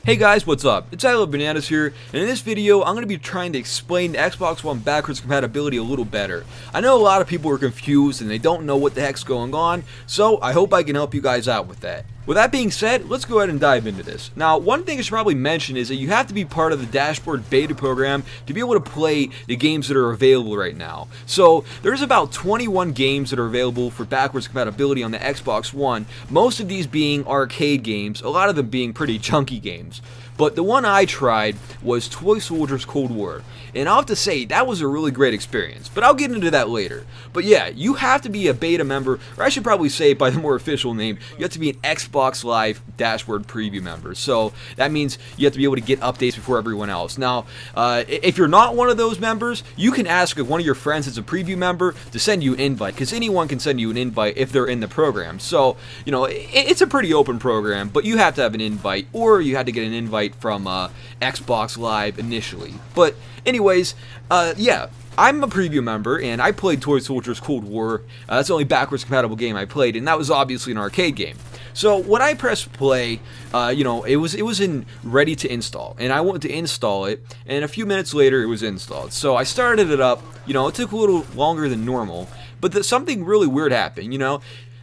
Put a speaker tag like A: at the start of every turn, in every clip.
A: Hey guys, what's up? It's ilovebanannas here, and in this video I'm going to be trying to explain the Xbox One backwards compatibility a little better. I know a lot of people are confused and they don't know what the heck's going on, so I hope I can help you guys out with that. With that being said, let's go ahead and dive into this. Now, one thing I should probably mention is that you have to be part of the dashboard beta program to be able to play the games that are available right now. So, there's about 21 games that are available for backwards compatibility on the Xbox One, most of these being arcade games, a lot of them being pretty chunky games. But the one I tried was Toy Soldiers Cold War, and I'll have to say that was a really great experience, but I'll get into that later. But yeah, you have to be a beta member, or I should probably say it by the more official name, you have to be an Xbox Live Dashboard Preview member. So that means you have to be able to get updates before everyone else. Now, if you're not one of those members, you can ask if one of your friends that's a preview member to send you an invite, because anyone can send you an invite if they're in the program. So, you know, it's a pretty open program, but you have to have an invite, or you have to get an invite from Xbox Live initially. But anyways, yeah, I'm a preview member, and I played Toy Soldiers Cold War. That's the only backwards compatible game I played, and that was obviously an arcade game. So when I pressed play, you know, it was in ready to install, and I wanted to install it, and a few minutes later it was installed. So I started it up. You know, it took a little longer than normal, but something really weird happened. You know,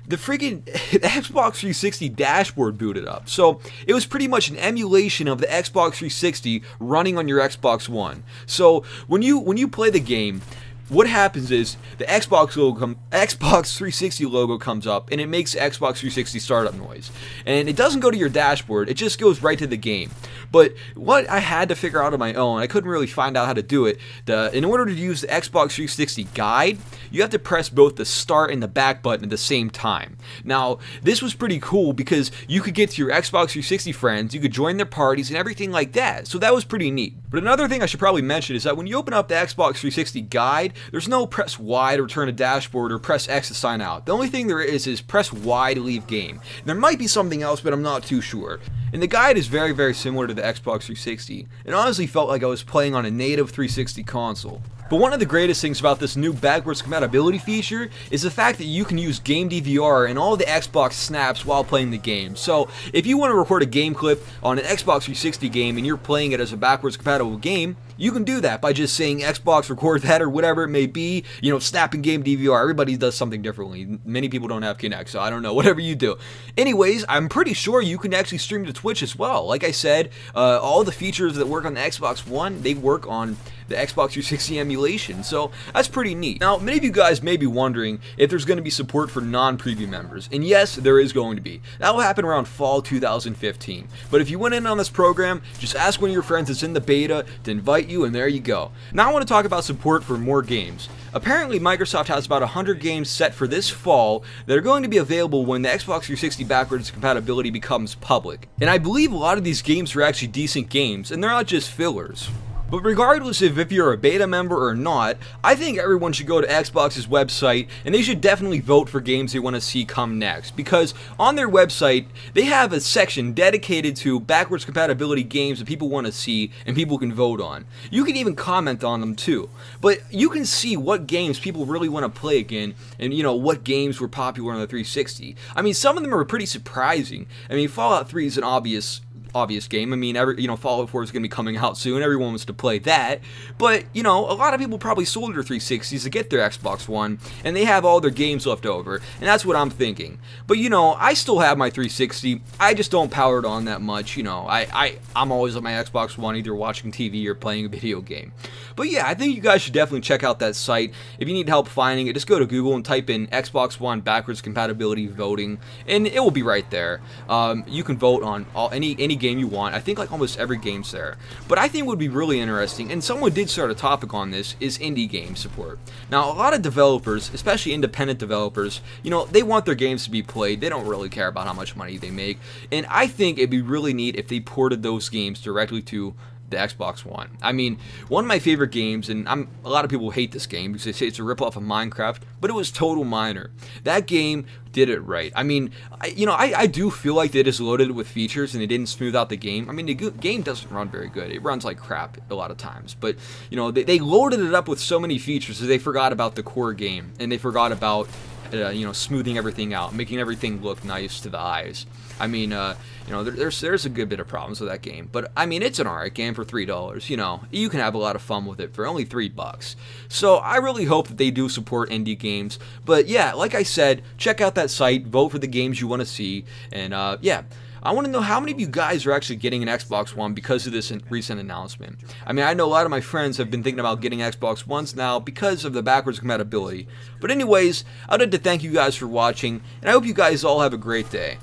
A: the freaking Xbox 360 dashboard booted up. So it was pretty much an emulation of the Xbox 360 running on your Xbox One. So when you play the game, what happens is the Xbox 360 logo comes up, and it makes the Xbox 360 startup noise. And it doesn't go to your dashboard, it just goes right to the game. But what I had to figure out on my own, I couldn't really find out how to do it. In order to use the Xbox 360 guide, you have to press both the start and the back button at the same time. Now, this was pretty cool because you could get to your Xbox 360 friends, you could join their parties and everything like that. So that was pretty neat. But another thing I should probably mention is that when you open up the Xbox 360 guide, there's no press Y to return a dashboard or press X to sign out. The only thing there is press Y to leave game. There might be something else, but I'm not too sure. And the guide is very, very similar to the Xbox 360. It honestly felt like I was playing on a native 360 console. But one of the greatest things about this new backwards compatibility feature is the fact that you can use game DVR and all the Xbox snaps while playing the game. So if you want to record a game clip on an Xbox 360 game and you're playing it as a backwards compatible game, you can do that by just saying Xbox record that or whatever it may be, you know, snapping game DVR. Everybody does something differently. Many people don't have Kinect, so I don't know, whatever you do. Anyways, I'm pretty sure you can actually stream to Twitch as well. Like I said, all the features that work on the Xbox One, they work on the Xbox 360 emulation, so that's pretty neat. Now, many of you guys may be wondering if there's going to be support for non-preview members, and yes, there is going to be. That will happen around fall 2015. But if you went in on this program, just ask one of your friends that's in the beta to invite you, and there you go. Now I want to talk about support for more games. Apparently, Microsoft has about 100 games set for this fall that are going to be available when the Xbox 360 backwards compatibility becomes public. And I believe a lot of these games are actually decent games, and they're not just fillers. But regardless of if you're a beta member or not, I think everyone should go to Xbox's website and they should definitely vote for games they want to see come next, because on their website they have a section dedicated to backwards compatibility games that people want to see and people can vote on. You can even comment on them too, but you can see what games people really want to play again, and you know what games were popular on the 360. I mean, some of them are pretty surprising. I mean, Fallout 3 is an obvious game. I mean, you know, Fallout 4 is going to be coming out soon. Everyone wants to play that. But, you know, a lot of people probably sold their 360s to get their Xbox One, and they have all their games left over. And that's what I'm thinking. But, you know, I still have my 360. I just don't power it on that much. You know, I'm always on my Xbox One, either watching TV or playing a video game. But yeah, I think you guys should definitely check out that site. If you need help finding it, just go to Google and type in Xbox One backwards compatibility voting, and it will be right there. You can vote on any game you want. I think like almost every game's there. But I think what would be really interesting, and someone did start a topic on this, is indie game support. Now, a lot of developers, especially independent developers, you know, they want their games to be played. They don't really care about how much money they make. And I think it'd be really neat if they ported those games directly to the Xbox One. I mean, one of my favorite games, and a lot of people hate this game because they say it's a ripoff of Minecraft, but it was Total Miner. That game did it right. I mean, I do feel like they just loaded it with features and they didn't smooth out the game. I mean, the game doesn't run very good. It runs like crap a lot of times, but you know, they loaded it up with so many features that they forgot about the core game, and they forgot about you know, smoothing everything out, making everything look nice to the eyes. I mean, you know, there's a good bit of problems with that game, but I mean, it's an alright game for $3. You know, you can have a lot of fun with it for only $3. So I really hope that they do support indie games. But yeah, like I said, check out that site, vote for the games you want to see, and yeah. I want to know how many of you guys are actually getting an Xbox One because of this recent announcement. I mean, I know a lot of my friends have been thinking about getting Xbox Ones now because of the backwards compatibility. But anyways, I'd like to thank you guys for watching, and I hope you guys all have a great day.